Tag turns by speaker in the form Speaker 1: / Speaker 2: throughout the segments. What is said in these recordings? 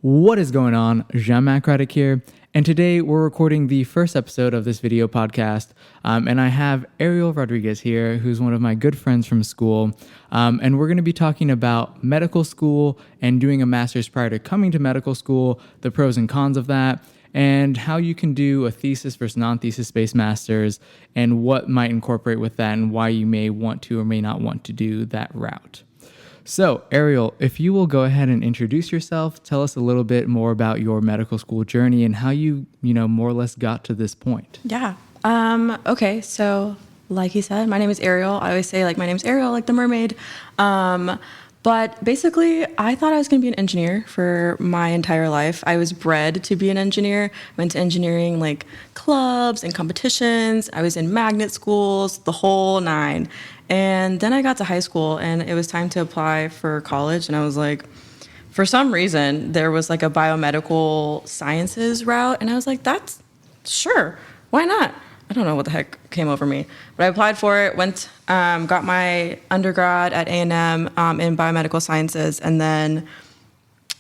Speaker 1: What is going on? Germain Craddock here, and today we're recording the first episode of this video podcast, and I have Arielle Rodriguez here, who's one of my good friends from school, and we're going to be talking about medical school and doing a master's prior to coming to medical school, the pros and cons of that, and how you can do a thesis versus non-thesis based master's, and what might incorporate with that, and why you may want to or may not want to do that route. So, Arielle, if you will go ahead and introduce yourself, tell us a little bit more about your medical school journey and how you more or less got to this point.
Speaker 2: Yeah. Okay. So, like you said, my name is Arielle. I always say my name's Arielle, like the mermaid. But basically, I thought I was going to be an engineer for my entire life. I was bred to be an engineer. Went to engineering clubs and competitions. I was in magnet schools, the whole nine. And then I got to high school and it was time to apply for college. And I was like, for some reason, there was a biomedical sciences route. And I was like, that's sure. Why not? I don't know what the heck came over me, but I applied for it, got my undergrad at A&M in biomedical sciences. And then,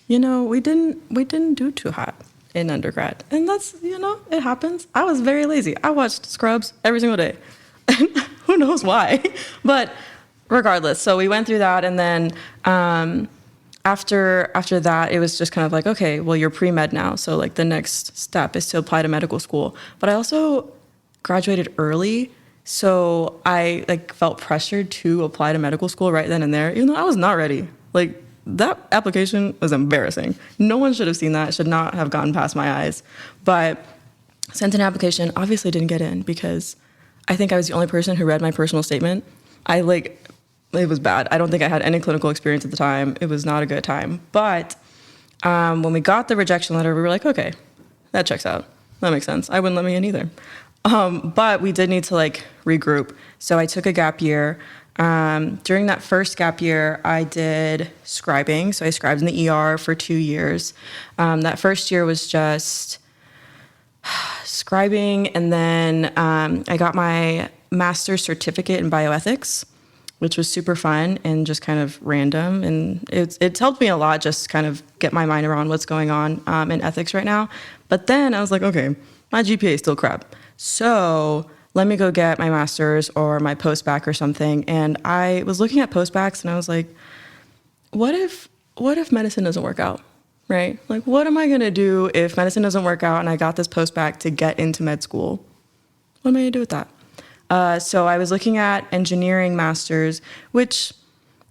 Speaker 2: we didn't do too hot in undergrad. And that's, it happens. I was very lazy. I watched Scrubs every single day. Who knows why? But regardless, so we went through that, and then after that, it was just kind of okay, well, you're pre-med now, so the next step is to apply to medical school. But I also graduated early, so I felt pressured to apply to medical school right then and there, even though I was not ready. That application was embarrassing. No one should have seen that. It should not have gotten past my eyes. But sent an application, obviously didn't get in because I think I was the only person who read my personal statement. It was bad. I don't think I had any clinical experience at the time. It was not a good time. But when we got the rejection letter, we were like, okay, that checks out. That makes sense. I wouldn't let me in either. But we did need to regroup. So I took a gap year. During that first gap year, I did scribing. So I scribed in the ER for 2 years. That first year was just scribing, and then I got my master's certificate in bioethics, which was super fun and just kind of random, and it's helped me a lot just kind of get my mind around what's going on in ethics right now. But then I was like, okay, my GPA is still crap, so let me go get my master's or my post-bac or something. And I was looking at post-bacs and I was like, what if medicine doesn't work out? Right? What am I going to do if medicine doesn't work out and I got this post-bac to get into med school? What am I going to do with that? So I was looking at engineering masters, which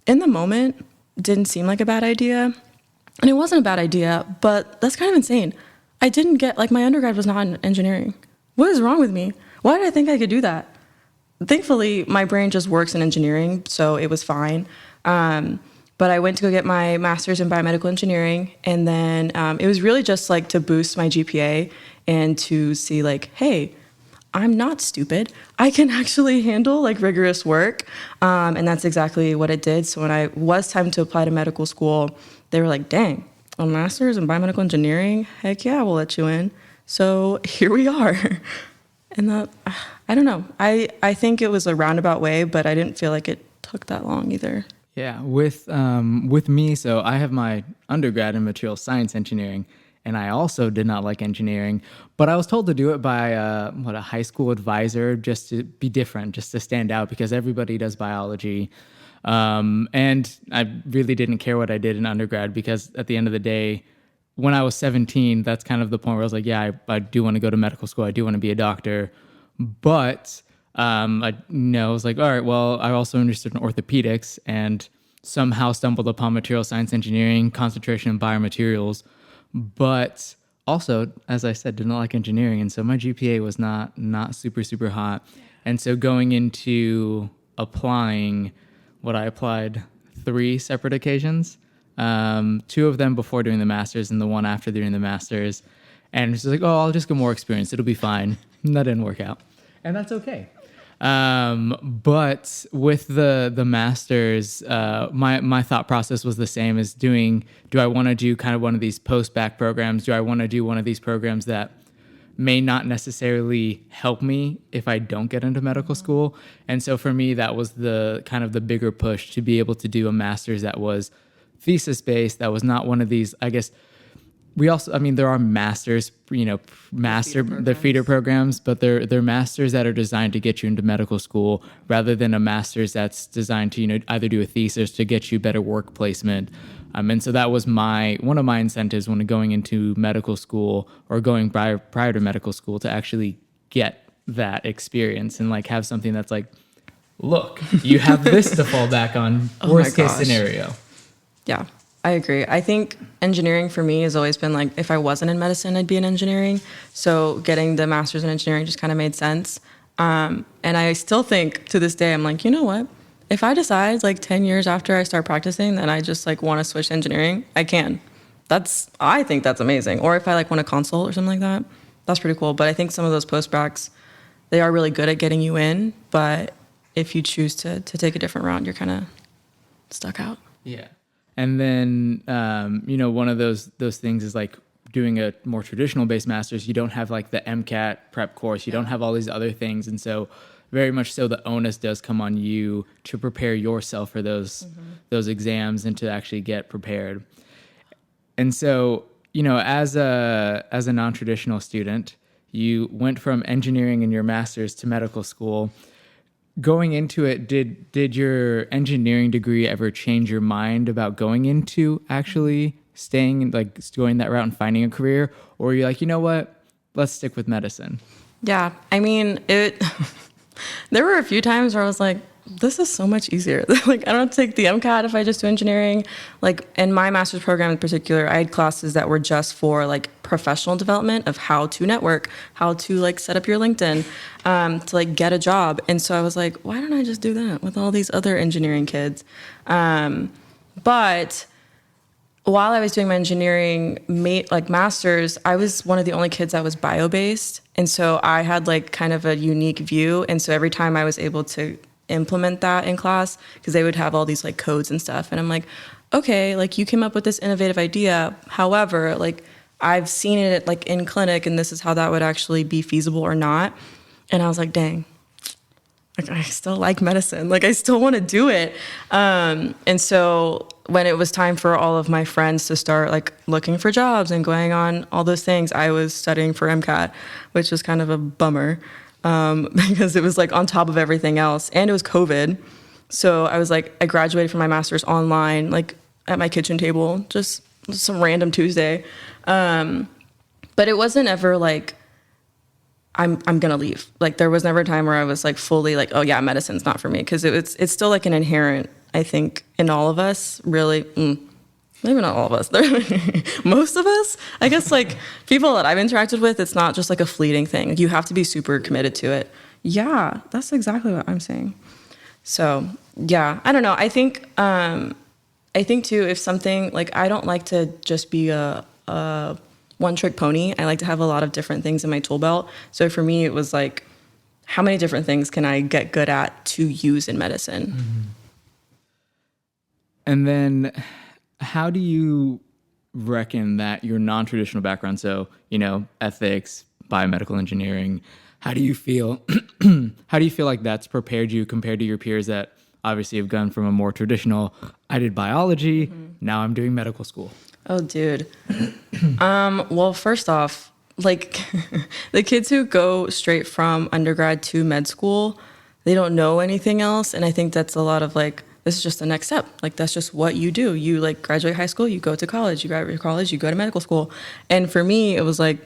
Speaker 2: in the moment didn't seem like a bad idea. And it wasn't a bad idea, but that's kind of insane. I didn't get, my undergrad was not in engineering. What is wrong with me? Why did I think I could do that? Thankfully, my brain just works in engineering, so it was fine. But I went to go get my master's in biomedical engineering, and then it was really just to boost my GPA and to see hey, I'm not stupid. I can actually handle rigorous work, and that's exactly what it did. So when I was time to apply to medical school, they were like, dang, a master's in biomedical engineering? Heck yeah, we'll let you in. So here we are. And that, I don't know. I think it was a roundabout way, but I didn't feel like it took that long either.
Speaker 1: Yeah, with me, so I have my undergrad in material science engineering, and I also did not like engineering, but I was told to do it by a high school advisor, just to be different, just to stand out, because everybody does biology, and I really didn't care what I did in undergrad, because at the end of the day, when I was 17, that's kind of the point where I was like, yeah, I do want to go to medical school, I do want to be a doctor, but I was like, all right, well, I'm also interested in orthopedics, and somehow stumbled upon material science engineering, concentration in biomaterials, but also, as I said, did not like engineering, and so my GPA was not super, super hot. And so going into applying, I applied 3 separate occasions, 2 of them before doing the master's and the one after doing the master's, and it's just I'll just get more experience, it'll be fine. And that didn't work out, and that's okay. But with the masters, my thought process was the same as do I want to do kind of one of these post-bac programs? Do I want to do one of these programs that may not necessarily help me if I don't get into medical school? And so for me, that was the kind of the bigger push to be able to do a master's that was thesis based, that was not one of these, I guess, we also, I mean, there are masters, the feeder programs, but they're masters that are designed to get you into medical school rather than a master's that's designed to, either do a thesis to get you better work placement. And so that was one of my incentives when going into medical school or going prior to medical school to actually get that experience and like have something that's like, look, you have this to fall back on, worst case scenario.
Speaker 2: Yeah. I agree. I think engineering for me has always been like, if I wasn't in medicine, I'd be in engineering. So getting the master's in engineering just kind of made sense. And I still think to this day, I'm like, you know what? If I decide like 10 years after I start practicing that I just like want to switch to engineering, I can. I think that's amazing. Or if I like want to consult or something like that, that's pretty cool. But I think some of those post-bacs, they are really good at getting you in. But if you choose to take a different route, you're kind of stuck out.
Speaker 1: Yeah. And then, one of those things is like doing a more traditional based master's. You don't have like the MCAT prep course. You don't have all these other things. And so very much so the onus does come on you to prepare yourself for those exams and to actually get prepared. And so, as a non-traditional student, you went from engineering in your master's to medical school. Going into it, did your engineering degree ever change your mind about going into actually staying, like going that route and finding a career? Or are you like, you know what, let's stick with medicine?
Speaker 2: Yeah, I mean, there were a few times where I was like, this is so much easier. Like, I don't take the MCAT if I just do engineering. Like, in my master's program in particular, I had classes that were just for like professional development of how to network, how to like set up your LinkedIn, to like get a job. And so I was like, why don't I just do that with all these other engineering kids? But while I was doing my engineering master's, I was one of the only kids that was bio-based. And so I had like kind of a unique view. And so every time I was able to implement that in class, because they would have all these like codes and stuff. And I'm like, okay, like you came up with this innovative idea. However, like I've seen it like in clinic and this is how that would actually be feasible or not. And I was like, dang, like I still like medicine. Like I still want to do it. And so when it was time for all of my friends to start like looking for jobs and going on all those things, I was studying for MCAT, which was kind of a bummer. Because it was like on top of everything else and it was COVID. So I was like, I graduated from my master's online, like at my kitchen table, just some random Tuesday. But it wasn't ever like, I'm going to leave. Like there was never a time where I was like fully like, oh yeah, medicine's not for me. Cause it's still like an inherent, I think in all of us really, maybe not all of us. Most of us, I guess, like people that I've interacted with, it's not just like a fleeting thing. Like, you have to be super committed to it. Yeah, that's exactly what I'm saying. So yeah, I don't know. I think too, if something like, I don't like to just be a one-trick pony. I like to have a lot of different things in my tool belt. So for me, it was like, how many different things can I get good at to use in medicine?
Speaker 1: Mm-hmm. And then how do you reckon that your non-traditional background, so, ethics, biomedical engineering, how do you feel like that's prepared you compared to your peers that obviously have gone from a more traditional, I did biology, now I'm doing medical school?
Speaker 2: Oh, dude. Well, first off, like the kids who go straight from undergrad to med school, they don't know anything else. And I think that's a lot of like, this is just the next step. Like, that's just what you do. You like graduate high school, you go to college, you graduate college, you go to medical school. And for me, it was like,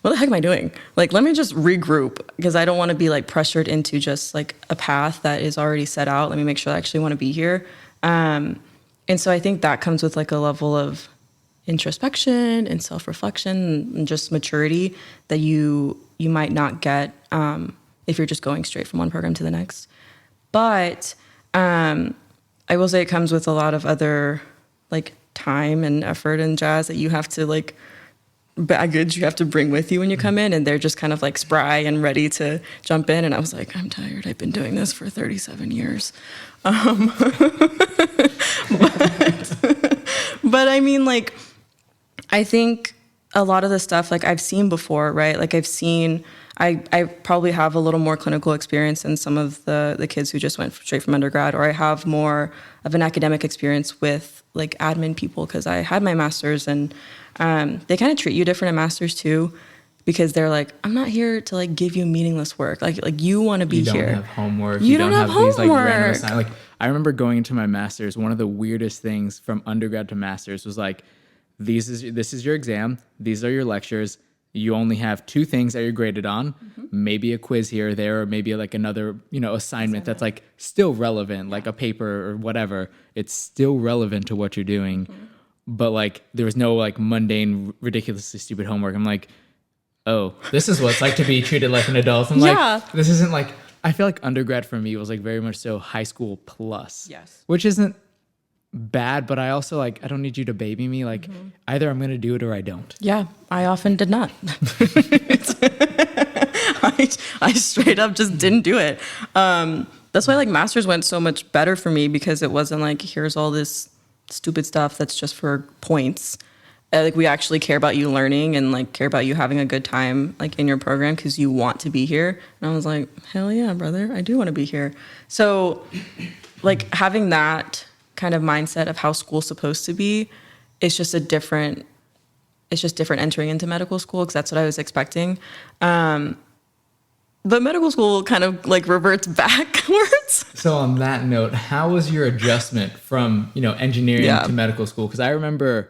Speaker 2: what the heck am I doing? Like, let me just regroup because I don't want to be like pressured into just like a path that is already set out. Let me make sure I actually want to be here. And so I think that comes with like a level of introspection and self-reflection and just maturity that you might not get if you're just going straight from one program to the next. But I will say it comes with a lot of other like time and effort and jazz that you have to like baggage you have to bring with you when you come in, and they're just kind of like spry and ready to jump in. And I was like, I'm tired. I've been doing this for 37 years. But I mean, like, I think a lot of the stuff like I've seen before, right? Like I probably have a little more clinical experience than some of the kids who just went straight from undergrad, or I have more of an academic experience with like admin people because I had my master's, and they kind of treat you different at master's too, because they're like, I'm not here to like give you meaningless work. Like you want to be here.
Speaker 1: You don't have homework.
Speaker 2: You don't have
Speaker 1: these like
Speaker 2: homework.
Speaker 1: random assignments. Like I remember going into my master's, one of the weirdest things from undergrad to master's was like, this is your exam. These are your lectures. You only have 2 things that you're graded on, maybe a quiz here or there, or maybe like another, assignment that's like still relevant, like a paper or whatever. It's still relevant to what you're doing. But like there was no like mundane, ridiculously stupid homework. I'm like, oh, this is what it's like to be treated like an adult. I'm like, this isn't like, I feel like undergrad for me was like very much so high school plus.
Speaker 2: Yes.
Speaker 1: Which isn't bad, but I also like, I don't need you to baby me. Like either I'm going to do it or I don't.
Speaker 2: Yeah, I often did not. I straight up just didn't do it. That's why like masters went so much better for me, because it wasn't like, here's all this stupid stuff that's just for points. Like we actually care about you learning and like care about you having a good time like in your program because you want to be here. And I was like, hell yeah, brother, I do want to be here. So like having that kind of mindset of how school's supposed to be, it's just different entering into medical school, because that's what I was expecting. But medical school kind of like reverts backwards.
Speaker 1: So on that note, how was your adjustment from, engineering to medical school? Because I remember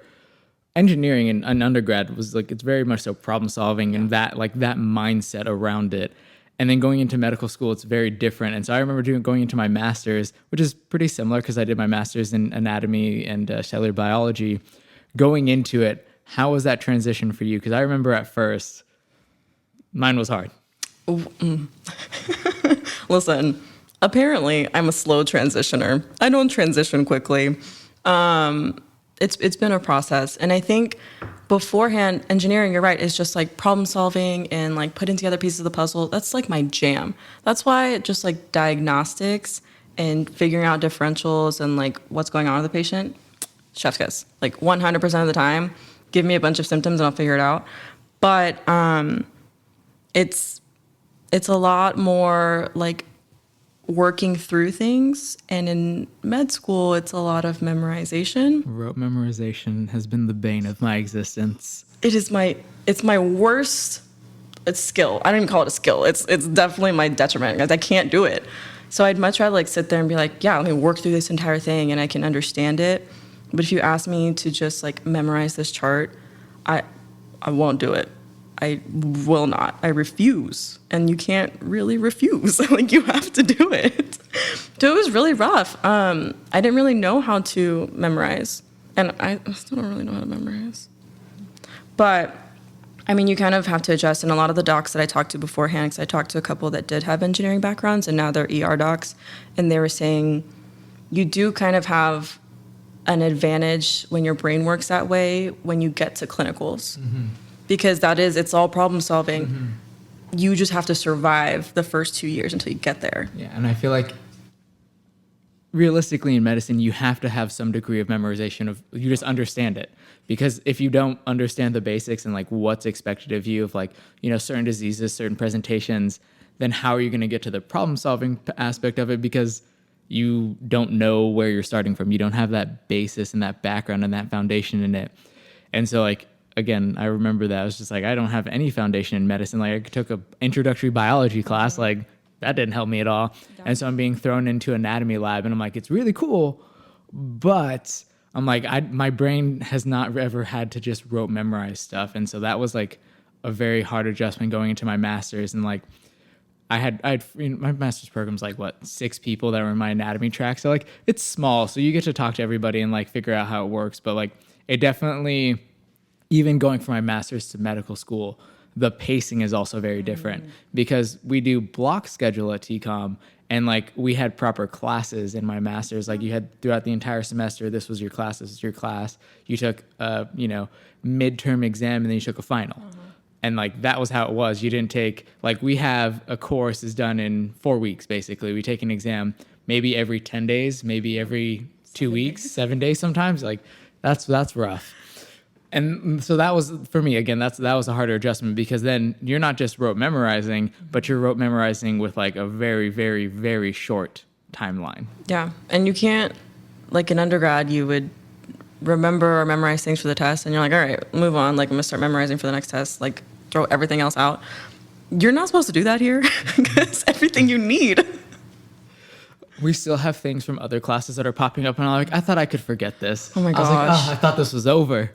Speaker 1: engineering in undergrad was like, it's very much so problem solving and that mindset around it. And then going into medical school, it's very different. And so I remember going into my master's, which is pretty similar because I did my master's in anatomy and cellular biology. Going into it, how was that transition for you? Because I remember at first, mine was hard.
Speaker 2: Listen, apparently I'm a slow transitioner. I don't transition quickly. It's been a process. And I think beforehand, engineering, you're right, is just like problem solving and like putting together pieces of the puzzle. That's like my jam. That's why just like diagnostics and figuring out differentials and like what's going on with the patient, chef's kiss. Like 100% of the time, give me a bunch of symptoms and I'll figure it out. But it's a lot more like working through things, and in med school it's a lot of memorization.
Speaker 1: Rote memorization has been the bane of my existence.
Speaker 2: It's my worst skill. I don't even call it a skill. It's definitely my detriment because I can't do it. So I'd much rather like sit there and be like, yeah, let me work through this entire thing and I can understand it. But if you ask me to just like memorize this chart, I won't do it. I will not. I refuse. And you can't really refuse. Like you have to do it. So it was really rough. I didn't really know how to memorize. And I still don't really know how to memorize. But I mean, you kind of have to adjust. And a lot of the docs that I talked to beforehand, because I talked to a couple that did have engineering backgrounds and now they're ER docs. And they were saying you do kind of have an advantage when your brain works that way when you get to clinicals. Mm-hmm. Because it's all problem solving. Mm-hmm. You just have to survive the first 2 years until you get there.
Speaker 1: Yeah, and I feel like realistically in medicine, you have to have some degree of memorization you just understand it. Because if you don't understand the basics and like what's expected of you of like, certain diseases, certain presentations, then how are you going to get to the problem solving aspect of it? Because you don't know where you're starting from. You don't have that basis and that background and that foundation in it. And so like, again, I remember that I was just like, I don't have any foundation in medicine. Like I took a introductory biology class, like that didn't help me at all. And so I'm being thrown into anatomy lab and I'm like, it's really cool, but I'm like, my brain has not ever had to just rote memorize stuff. And so that was like a very hard adjustment going into my master's. And like, I had my master's program's like 6 people that were in my anatomy track. So like it's small. So you get to talk to everybody and like figure out how it works. But like it definitely, even going from my master's to medical school, the pacing is also very different because we do block schedule at TCOM and like we had proper classes in my master's. Like you had throughout the entire semester, this was your class, this is your class. You took midterm exam and then you took a final. And like that was how it was. You didn't take like we have a course is done in 4 weeks basically. We take an exam maybe every 10 days, maybe every 2 weeks, 7 days sometimes. Like that's rough. And so that was, for me, again, that was a harder adjustment, because then you're not just rote memorizing, but you're rote memorizing with like a very, very, very short timeline.
Speaker 2: Yeah. And you can't, like in undergrad, you would remember or memorize things for the test, and you're like, all right, move on. Like, I'm going to start memorizing for the next test, like throw everything else out. You're not supposed to do that here, because everything you need.
Speaker 1: We still have things from other classes that are popping up, and I'm like, I thought I could forget this.
Speaker 2: Oh my
Speaker 1: I was like,
Speaker 2: gosh.
Speaker 1: oh, I thought this was over.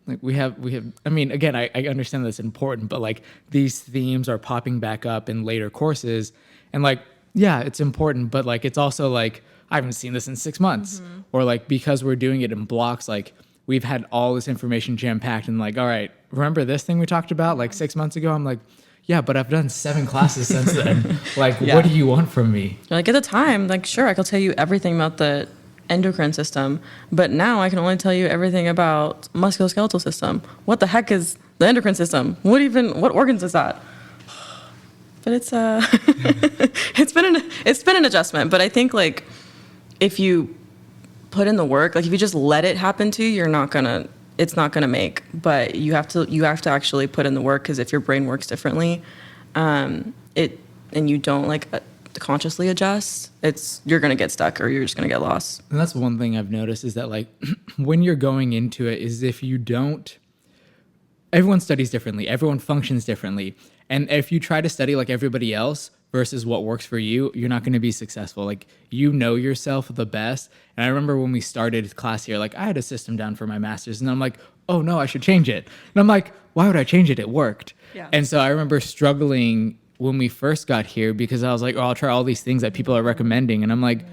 Speaker 1: Like we have, I mean, again, I understand that's important, but like these themes are popping back up in later courses, and like, yeah, it's important, but like, it's also like, I haven't seen this in 6 months, or like, because we're doing it in blocks, like we've had all this information jam packed, and like, all right, remember this thing we talked about like 6 months ago? I'm like, yeah, but I've done 7 classes since then. Like, what do you want from me?
Speaker 2: Like at the time, like, sure, I could tell you everything about the endocrine system, but now I can only tell you everything about musculoskeletal system. What the heck is the endocrine system? What organs is that? But it's it's been an adjustment. But I think like if you put in the work, like if you just let it happen to you, it's not gonna make. But you have to actually put in the work, because if your brain works differently, and you don't like consciously adjust, you're gonna get stuck, or you're just gonna get lost.
Speaker 1: And that's one thing I've noticed, is that like when you're going into it, is if you don't, everyone studies differently, everyone functions differently, and if you try to study like everybody else versus what works for you, you're not going to be successful. Like, you know yourself the best. And I remember when we started class here, like I had a system down for my master's, and I'm like, oh no, I should change it. And I'm like, why would I change it? It worked.
Speaker 2: Yeah.
Speaker 1: And so I remember struggling when we first got here, because I was like, oh, I'll try all these things that people are recommending. And I'm like,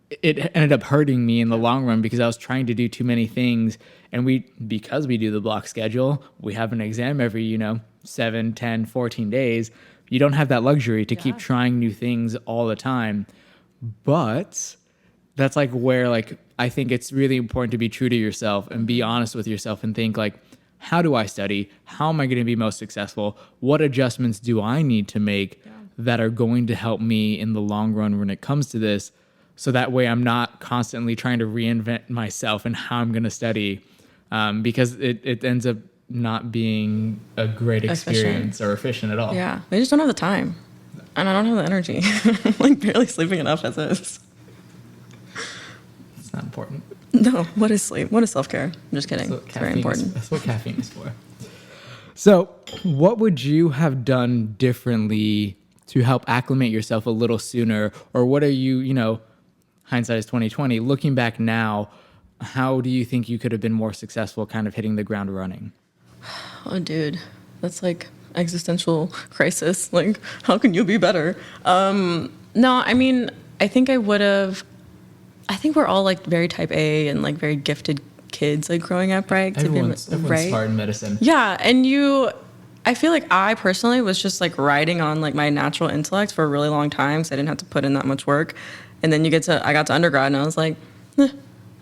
Speaker 1: it ended up hurting me in the long run, because I was trying to do too many things. And because we do the block schedule, we have an exam every, 7, 10, 14 days. You don't have that luxury to keep trying new things all the time. But that's like where like I think it's really important to be true to yourself and be honest with yourself and think like, how do I study? How am I going to be most successful? What adjustments do I need to make that are going to help me in the long run when it comes to this? So that way I'm not constantly trying to reinvent myself and how I'm going to study, because it ends up not being a great experience or efficient at all.
Speaker 2: Yeah, they just don't have the time. And I don't have the energy. I'm like barely sleeping enough as is.
Speaker 1: It's not important.
Speaker 2: No, what is sleep? What is self-care? I'm just kidding. It's very important.
Speaker 1: That's what caffeine is for. So what would you have done differently to help acclimate yourself a little sooner? Or what are you, hindsight is 2020, looking back now, how do you think you could have been more successful kind of hitting the ground running?
Speaker 2: Oh, dude, that's like existential crisis. Like, how can you be better? No, I mean, I think I think we're all like very type A and like very gifted kids like growing up, right?
Speaker 1: Everyone's smart in medicine.
Speaker 2: Yeah, and I feel like I personally was just like riding on like my natural intellect for a really long time, so I didn't have to put in that much work. And then I got to undergrad and I was like, I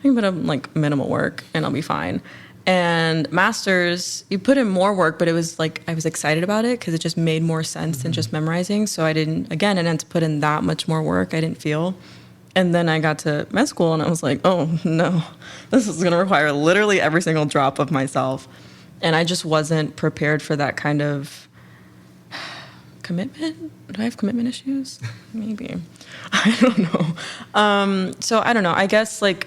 Speaker 2: can put in like minimal work and I'll be fine. And master's, you put in more work, but it was like I was excited about it because it just made more sense than just memorizing. So I didn't have to put in that much more work, I didn't feel. And then I got to med school and I was like, oh no, this is going to require literally every single drop of myself. And I just wasn't prepared for that kind of commitment. Do I have commitment issues? Maybe. I don't know. So I don't know. I guess like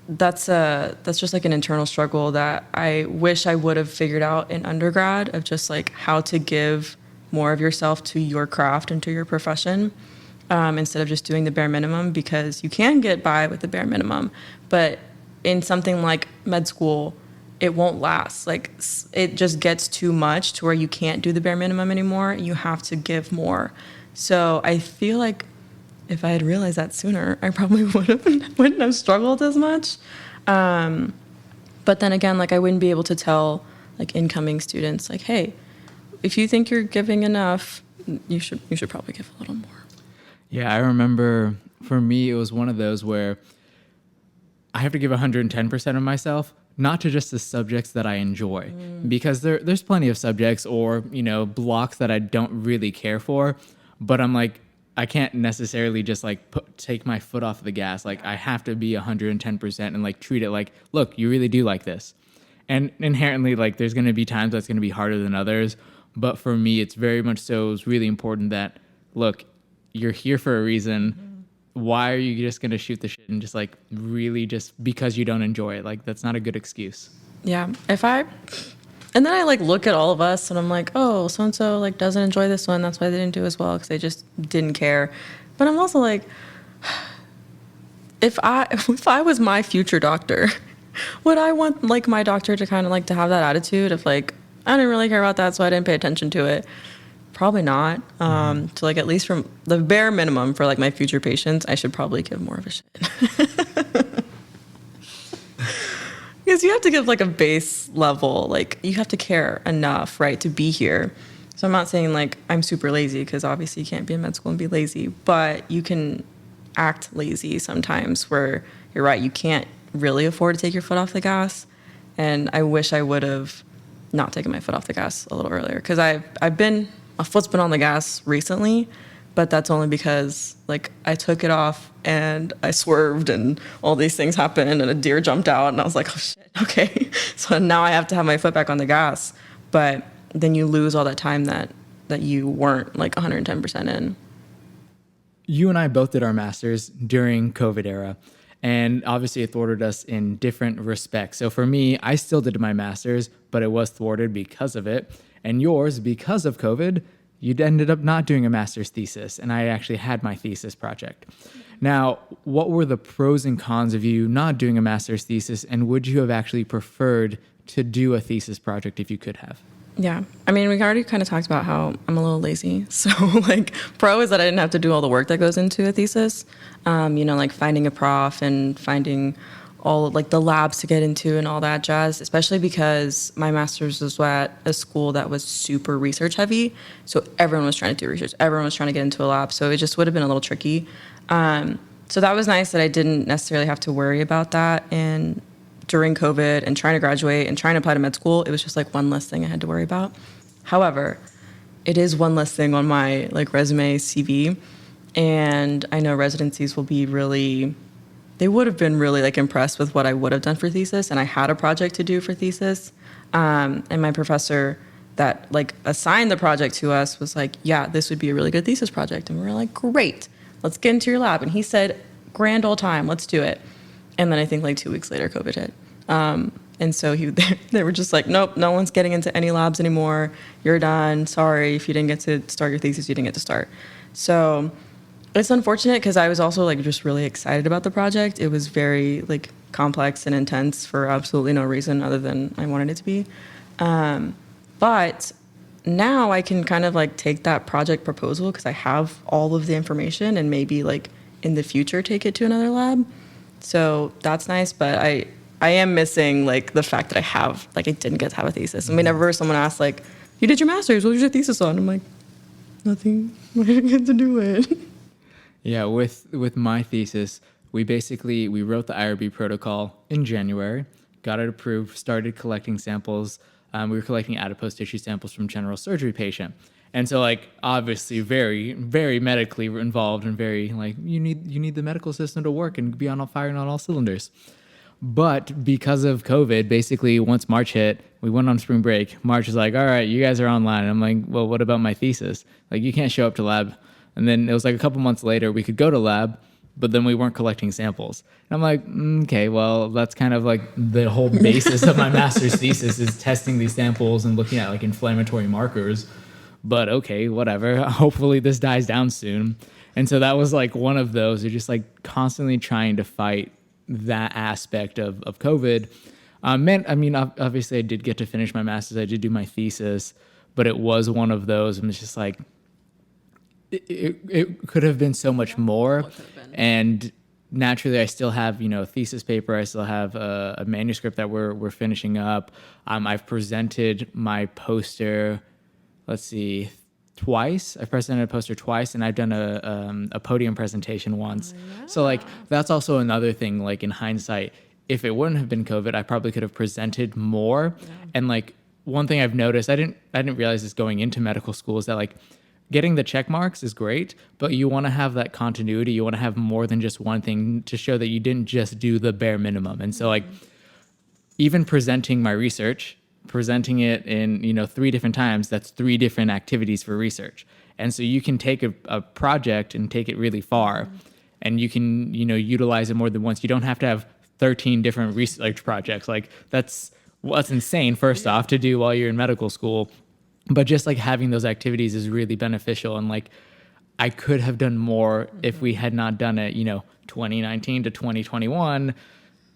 Speaker 2: that's just like an internal struggle that I wish I would have figured out in undergrad, of just like how to give more of yourself to your craft and to your profession, instead of just doing the bare minimum, because you can get by with the bare minimum. But in something like med school, it won't last. Like, it just gets too much to where you can't do the bare minimum anymore. You have to give more. So I feel like if I had realized that sooner, I probably wouldn't have struggled as much. But then again, like I wouldn't be able to tell like incoming students, like, hey, if you think you're giving enough, you should probably give a little more.
Speaker 1: Yeah, I remember for me, it was one of those where I have to give 110% of myself, not to just the subjects that I enjoy, because there's plenty of subjects or, blocks that I don't really care for, but I'm like, I can't necessarily just like take my foot off the gas. Like I have to be 110% and like treat it like, look, you really do like this. And inherently, like there's going to be times that's going to be harder than others. But for me, it's very much so. It's really important that, look, you're here for a reason. Why are you just going to shoot the shit and just like really just because you don't enjoy it? Like that's not a good excuse.
Speaker 2: Yeah. And then I like look at all of us and I'm like, oh, so-and-so like doesn't enjoy this one. That's why they didn't do as well because they just didn't care. But I'm also like, if I was my future doctor, would I want like my doctor to kind of like to have that attitude of like, I didn't really care about that, so I didn't pay attention to it? Probably not. So like at least from the bare minimum for like my future patients, I should probably give more of a shit. Because you have to give like a base level, like you have to care enough, right, to be here. So I'm not saying like I'm super lazy because obviously you can't be in med school and be lazy, but you can act lazy sometimes where you're right, you can't really afford to take your foot off the gas. And I wish I would have not taken my foot off the gas a little earlier because my foot's been on the gas recently, but that's only because like I took it off and I swerved and all these things happened and a deer jumped out and I was like, oh shit, okay. So now I have to have my foot back on the gas. But then you lose all that time that you weren't like 110% in.
Speaker 1: You and I both did our masters during COVID era, and obviously it thwarted us in different respects. So for me, I still did my masters, but it was thwarted because of it. And yours, because of COVID, you ended up not doing a master's thesis, and I actually had my thesis project. Now, what were the pros and cons of you not doing a master's thesis, and would you have actually preferred to do a thesis project if you could have?
Speaker 2: Yeah. I mean, we already kind of talked about how I'm a little lazy. So, like, pro is that I didn't have to do all the work that goes into a thesis. Like finding a prof and finding all, like, the labs to get into and all that jazz, especially because my master's was at a school that was super research heavy. So everyone was trying to do research. Everyone was trying to get into a lab. So it just would have been a little tricky. So that was nice that I didn't necessarily have to worry about that. And during COVID and trying to graduate and trying to apply to med school, it was just like one less thing I had to worry about. However, it is one less thing on my like resume CV. And I know residencies will be they would have been really like impressed with what I would have done for thesis. And I had a project to do for thesis. And my professor that like assigned the project to us was like, yeah, this would be a really good thesis project. And we were like, great, let's get into your lab. And he said, grand old time, let's do it. And then I think like 2 weeks later, COVID hit. And so they were just like, nope, no one's getting into any labs anymore. You're done. Sorry, if you didn't get to start your thesis, you didn't get to start. So it's unfortunate because I was also like just really excited about the project. It was very like complex and intense for absolutely no reason other than I wanted it to be. But now I can kind of like take that project proposal because I have all of the information and maybe like in the future take it to another lab. So that's nice, but I am missing like the fact that I didn't get to have a thesis. And whenever someone asks like, you did your master's, what was your thesis on? I'm like, nothing. I didn't get to do it.
Speaker 1: Yeah, with my thesis, we wrote the IRB protocol in January, got it approved, started collecting samples. We were collecting adipose tissue samples from general surgery patient. And so, like, obviously very, very medically involved and very, like, you need the medical system to work and be firing on all cylinders. But because of COVID, basically, once March hit, we went on spring break. March was like, all right, you guys are online. And I'm like, well, what about my thesis? Like, you can't show up to lab. And then it was like a couple months later, we could go to lab, but then we weren't collecting samples. And I'm like, okay, well, that's kind of like the whole basis of my master's thesis is testing these samples and looking at like inflammatory markers. But okay, whatever. Hopefully this dies down soon. And so that was like one of those. You're just like constantly trying to fight that aspect of COVID. Obviously I did get to finish my master's. I did do my thesis, but it was one of those. And it's just like, it could have been so much more. And naturally I still have, a thesis paper. I still have a manuscript that we're finishing up. I've presented my poster, twice. I've presented a poster twice, and I've done a podium presentation once. Yeah. So like that's also another thing. Like in hindsight, if it wouldn't have been COVID, I probably could have presented more. Yeah. And like one thing I've noticed, I didn't realize this going into medical school is that like getting the check marks is great, but you want to have that continuity. You want to have more than just one thing to show that you didn't just do the bare minimum. And so like even presenting my research, presenting it in, 3 different times, that's 3 different activities for research. And so you can take a project and take it really far, and you can, utilize it more than once. You don't have to have 13 different research projects. Like that's insane, first off, to do while you're in medical school. But just like having those activities is really beneficial. And like I could have done more if we had not done it, 2019 to 2021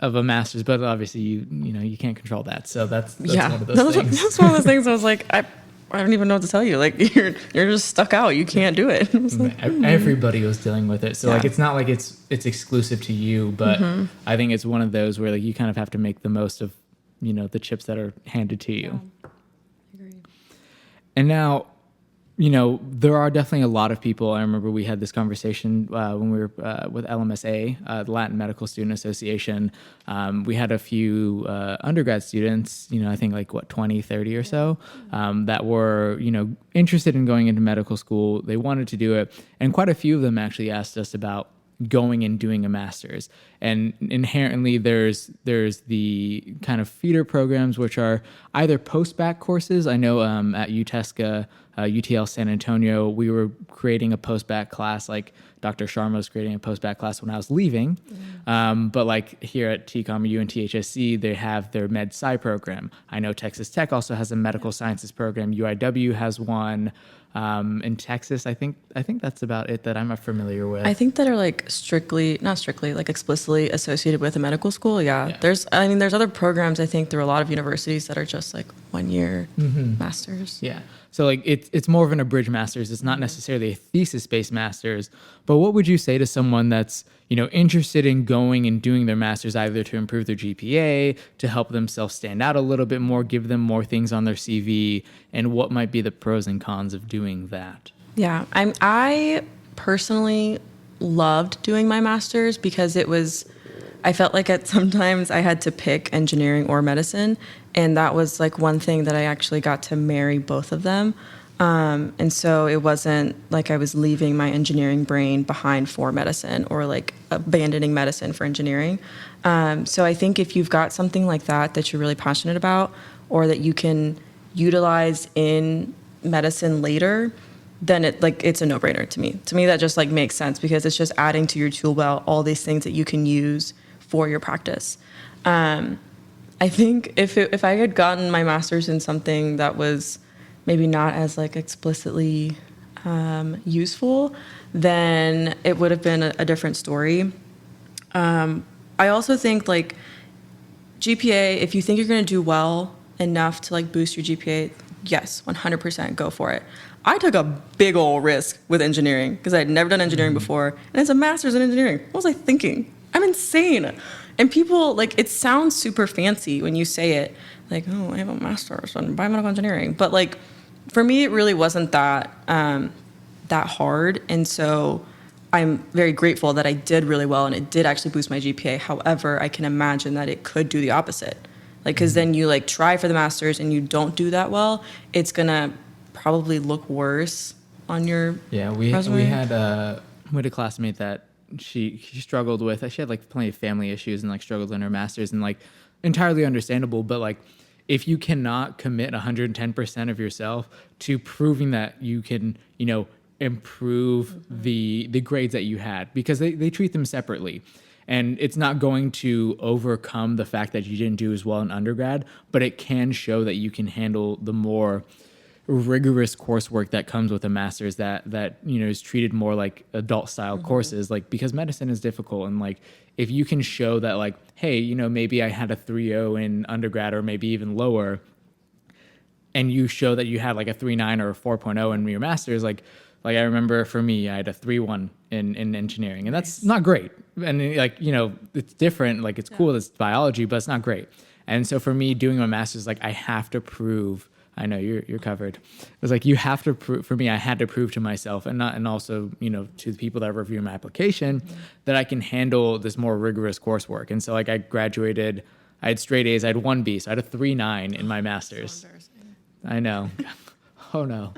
Speaker 1: of a master's, but obviously you can't control that. So that's one of those things.
Speaker 2: That's one of those things I was like, I don't even know what to tell you. Like you're just stuck out. You can't do it. Like,
Speaker 1: everybody was dealing with it. So like it's not like it's exclusive to you, but I think it's one of those where like you kind of have to make the most of, the chips that are handed to you.
Speaker 2: Yeah. Agreed.
Speaker 1: And now, there are definitely a lot of people. I remember we had this conversation when we were with LMSA, the Latin Medical Student Association. We had a few undergrad students, I think like 20, 30 or so, that were, interested in going into medical school. They wanted to do it. And quite a few of them actually asked us about going and doing a master's. And inherently there's the kind of feeder programs, which are either post-bac courses. I know at UTESCA, UTL San Antonio, we were creating a post-bac class, like Dr. Sharma was creating a post-bac class when I was leaving. But like here at TCOM or UNTHSC, they have their Med Sci program. I know Texas Tech also has a medical sciences program. UIW has one. In Texas, I think that's about it that I'm familiar with.
Speaker 2: I think that are like not strictly, like explicitly associated with a medical school. Yeah. There's other programs, I think, through a lot of universities that are just like 1 year masters.
Speaker 1: Yeah. So like it's more of an abridged master's. It's not necessarily a thesis-based master's. But what would you say to someone that's, interested in going and doing their master's, either to improve their GPA, to help themselves stand out a little bit more, give them more things on their CV, and what might be the pros and cons of doing that?
Speaker 2: Yeah. I personally loved doing my master's because I felt like sometimes I had to pick engineering or medicine. And that was like one thing that I actually got to marry both of them. And so it wasn't like I was leaving my engineering brain behind for medicine or like abandoning medicine for engineering. So I think if you've got something like that you're really passionate about or that you can utilize in medicine later, then it's a no-brainer to me. To me, that just like makes sense because it's just adding to your tool belt all these things that you can use for your practice. I think if I had gotten my master's in something that was maybe not as like explicitly useful, then it would have been a different story. I also think like GPA, if you think you're going to do well enough to like boost your GPA, yes, 100% go for it. I took a big old risk with engineering because I had never done engineering before, and it's a master's in engineering. What was I thinking? I'm insane. And people, like, it sounds super fancy when you say it, like, oh, I have a master's in biomedical engineering. But, like, for me, it really wasn't that hard. And so I'm very grateful that I did really well, and it did actually boost my GPA. However, I can imagine that it could do the opposite. Like, because then you, like, try for the master's and you don't do that well, it's going to probably look worse on your resume.
Speaker 1: We had a classmate that she struggled with. She had like plenty of family issues and like struggled in her master's, and like entirely understandable. But like if you cannot commit 110% of yourself to proving that you can, improve the grades that you had, because they treat them separately. And it's not going to overcome the fact that you didn't do as well in undergrad, but it can show that you can handle the more rigorous coursework that comes with a master's that is treated more like adult style courses, like, because medicine is difficult. And like if you can show that like, hey, maybe I had a 3.0 in undergrad or maybe even lower, and you show that you had like a 3.9 or a 4.0 in your master's, like I remember for me, I had a 3.1 in engineering, and that's not great. And like, it's different, like it's cool, it's biology, but it's not great. And so for me doing my master's, like I have to prove, I know you're covered. It was like, you have to prove, for me, I had to prove to myself and also, to the people that review my application, that I can handle this more rigorous coursework. And so like I graduated, I had straight A's, I had 1 B, so I had a 3.9 in my master's.
Speaker 2: So embarrassing.
Speaker 1: I know. oh no.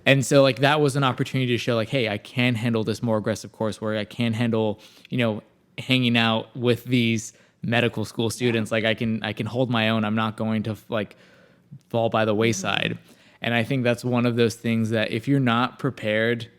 Speaker 1: And so like that was an opportunity to show like, hey, I can handle this more aggressive coursework. I can handle, hanging out with these medical school students. Like I can hold my own. I'm not going to like fall by the wayside. And I think that's one of those things that if you're not prepared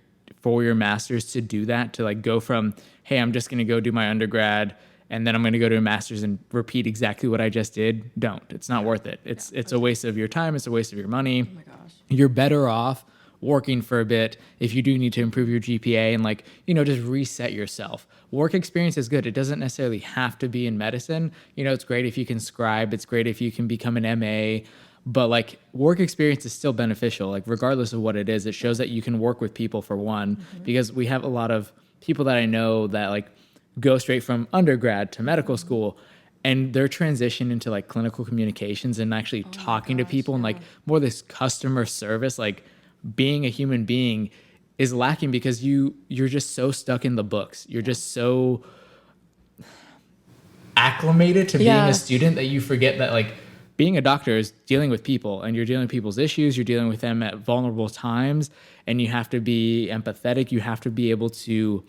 Speaker 1: for your master's to do that, to like go from, hey, I'm just going to go do my undergrad and then I'm going to go to a master's and repeat exactly what I just did, don't. It's not worth it. It's a waste of your time. It's a waste of your money.
Speaker 2: Oh my gosh.
Speaker 1: You're better off working for a bit if you do need to improve your GPA and like, just reset yourself. Work experience is good. It doesn't necessarily have to be in medicine. It's great if you can scribe. It's great if you can become an MA. But like work experience is still beneficial, like regardless of what it is. It shows that you can work with people for one, because we have a lot of people that I know that like go straight from undergrad to medical school and their transition into like clinical communications and actually talking to people and like more this customer service, like being a human being is lacking because you're just so stuck in the books. You're just so acclimated to being a student that you forget that like being a doctor is dealing with people and you're dealing with people's issues. You're dealing with them at vulnerable times and you have to be empathetic. You have to be able to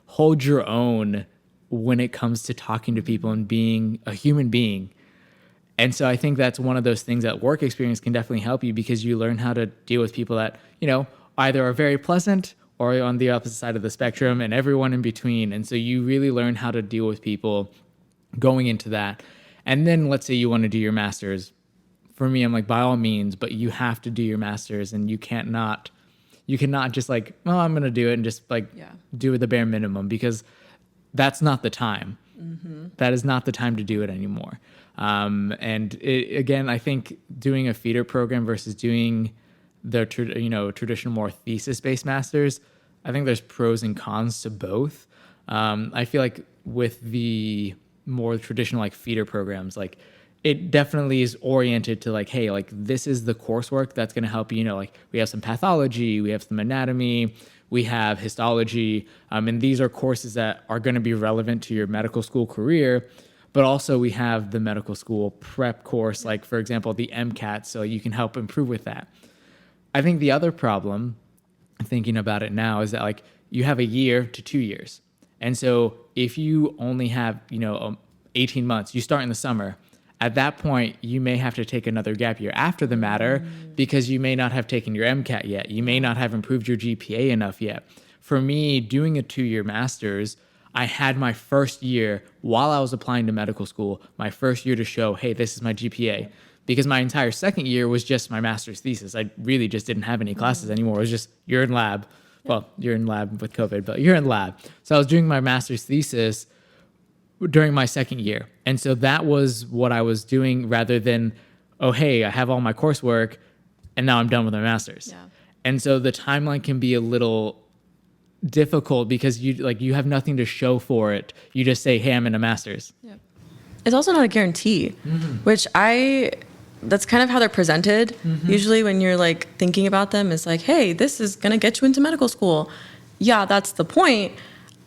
Speaker 1: hold your own when it comes to talking to people and being a human being. And so I think that's one of those things that work experience can definitely help you because you learn how to deal with people that, either are very pleasant or on the opposite side of the spectrum and everyone in between. And so you really learn how to deal with people going into that. And then let's say you want to do your master's. For me, I'm like, by all means, but you have to do your master's and you cannot just like, oh, I'm going to do it and just like do it the bare minimum because that's not the time. That is not the time to do it anymore. Again, I think doing a feeder program versus doing the traditional more thesis-based masters, I think there's pros and cons to both. I feel like with the more traditional like feeder programs, like it definitely is oriented to like, hey, like this is the coursework that's going to help you. Like we have some pathology, we have some anatomy, we have histology, and these are courses that are going to be relevant to your medical school career. But also we have the medical school prep course, like for example, the MCAT, so you can help improve with that. I think the other problem, thinking about it now, is that like you have a year to 2 years. And so if you only have, 18 months, you start in the summer, at that point, you may have to take another gap year after the matter because you may not have taken your MCAT yet. You may not have improved your GPA enough yet. For me, doing a 2-year master's, I had my first year while I was applying to medical school, my first year to show, hey, this is my GPA. Because my entire second year was just my master's thesis. I really just didn't have any classes anymore. It was just, you're in lab. Well, you're in lab with COVID, but you're in lab. So I was doing my master's thesis during my second year. And so that was what I was doing rather than, oh, hey, I have all my coursework and now I'm done with my master's. Yeah. And so the timeline can be a little difficult because you have nothing to show for it. You just say, hey, I'm in a master's.
Speaker 2: Yep. It's also not a guarantee, which that's kind of how they're presented. Usually when you're like thinking about them, it's like, hey, this is going to get you into medical school. Yeah, that's the point.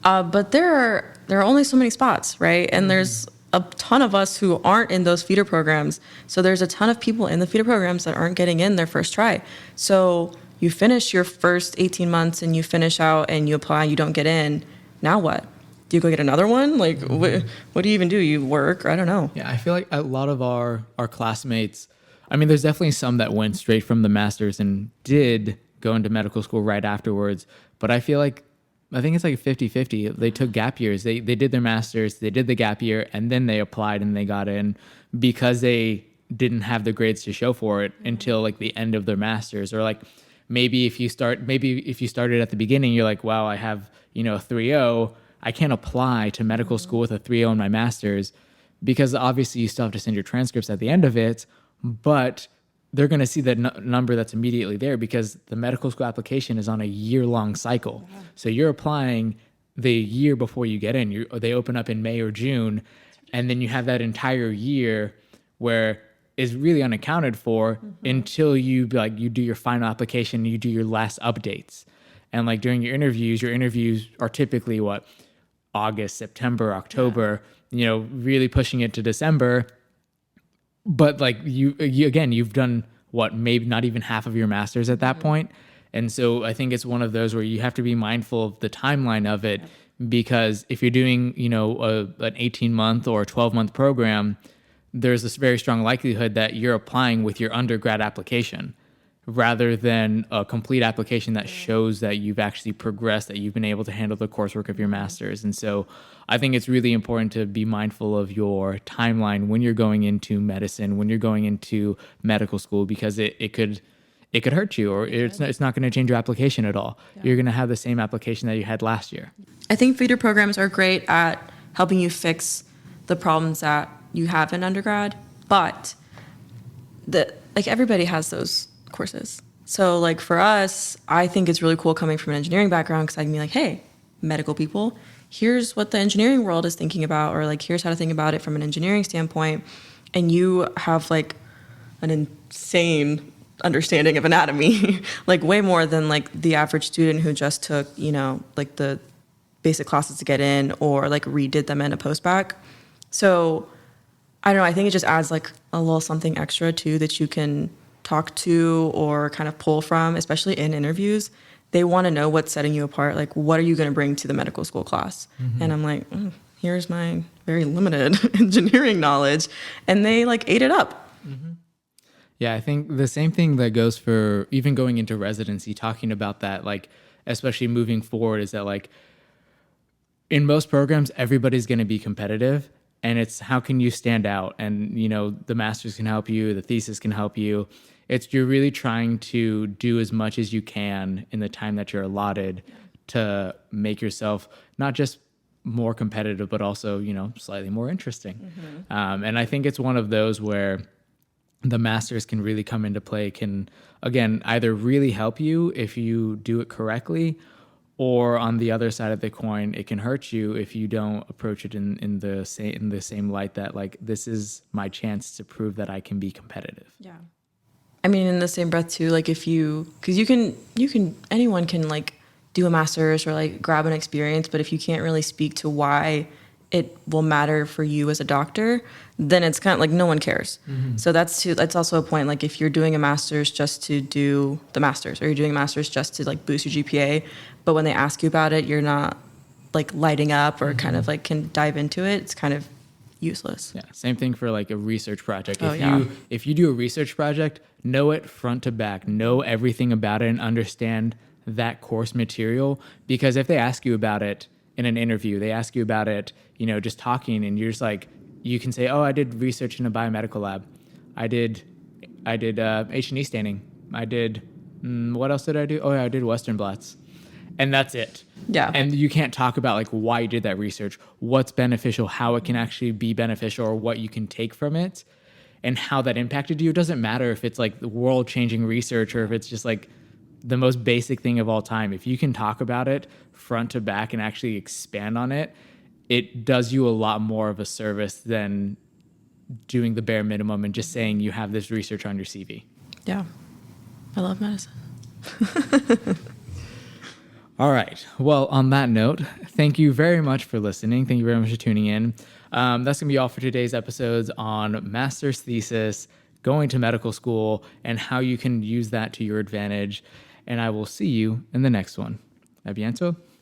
Speaker 2: But there are only so many spots, right? And there's a ton of us who aren't in those feeder programs. So there's a ton of people in the feeder programs that aren't getting in their first try. So you finish your first 18 months and you finish out and you apply, you don't get in. Now what? Do you go get another one? Like, what do you even do? You work? Or I don't know.
Speaker 1: Yeah, I feel like a lot of our classmates, I mean, there's definitely some that went straight from the master's and did go into medical school right afterwards. But I think it's like 50-50. They took gap years. They did their master's, they did the gap year, and then they applied and they got in because they didn't have the grades to show for it until like the end of their master's. Or like maybe if you started at the beginning, you're like, wow, I have, a 3.0. I can't apply to medical school with a 3.0 in my master's because obviously you still have to send your transcripts at the end of it, but they're going to see the number that's immediately there because the medical school application is on a year-long cycle. Yeah. So you're applying the year before you get in. They open up in May or June, and then you have that entire year where is really unaccounted for until you do your final application, you do your last updates. And like during your interviews are typically August, September, October, really pushing it to December. But like you've done maybe not even half of your master's at that point. And so I think it's one of those where you have to be mindful of the timeline of it, because if you're doing, an 18-month or 12-month program, there's this very strong likelihood that you're applying with your undergrad application rather than a complete application that shows that you've actually progressed, that you've been able to handle the coursework of your master's. And so I think it's really important to be mindful of your timeline when you're going into medicine, when you're going into medical school, because it could hurt you, or it's not going to change your application at all. Yeah. You're going to have the same application that you had last year.
Speaker 2: I think feeder programs are great at helping you fix the problems that you have in undergrad, but everybody has those courses. So like for us, I think it's really cool coming from an engineering background, because I can be like, hey, medical people, here's what the engineering world is thinking about, or like here's how to think about it from an engineering standpoint, and you have like an insane understanding of anatomy, like way more than like the average student who just took, like the basic classes to get in, or like redid them in a post-bac. So I don't know, I think it just adds like a little something extra too that you can talk to or kind of pull from, especially in interviews. They want to know what's setting you apart. Like, what are you going to bring to the medical school class? Mm-hmm. And I'm like, here's my very limited engineering knowledge. And they like ate it up.
Speaker 1: Mm-hmm. Yeah, I think the same thing that goes for even going into residency, talking about that, like, especially moving forward, is that like in most programs, everybody's going to be competitive. And it's how can you stand out? And, the master's can help you, the thesis can help you. You're really trying to do as much as you can in the time that you're allotted to make yourself not just more competitive, but also, slightly more interesting. Mm-hmm. And I think it's one of those where the masters can really come into play, can, again, either really help you if you do it correctly, or on the other side of the coin, it can hurt you if you don't approach it in the same light that like, this is my chance to prove that I can be competitive.
Speaker 2: Yeah. I mean, in the same breath too, like because anyone can like do a master's or like grab an experience, but if you can't really speak to why it will matter for you as a doctor, then it's kind of like no one cares. Mm-hmm. So that's also a point. Like if you're doing a master's just to do the master's, or you're doing a master's just to like boost your GPA, but when they ask you about it, you're not like lighting up or kind of like can dive into it, it's kind of useless.
Speaker 1: Yeah. Same thing for like a research project. If you do a research project, know it front to back, know everything about it and understand that course material. Because if they ask you about it in an interview, they ask you about it, just talking, and you're just like, you can say, oh, I did research in a biomedical lab. I did H&E staining. I did, what else did I do? Oh, yeah, I did Western blots. And that's it.
Speaker 2: Yeah.
Speaker 1: And you can't talk about like why you did that research, what's beneficial, how it can actually be beneficial, or what you can take from it, and how that impacted you. It doesn't matter if it's like world-changing research or if it's just like the most basic thing of all time. If you can talk about it front to back and actually expand on it, it does you a lot more of a service than doing the bare minimum and just saying you have this research on your CV.
Speaker 2: Yeah. I love medicine.
Speaker 1: All right. Well, on that note, thank you very much for listening. Thank you very much for tuning in. That's going to be all for today's episodes on master's thesis, going to medical school, and how you can use that to your advantage. And I will see you in the next one. A bientôt.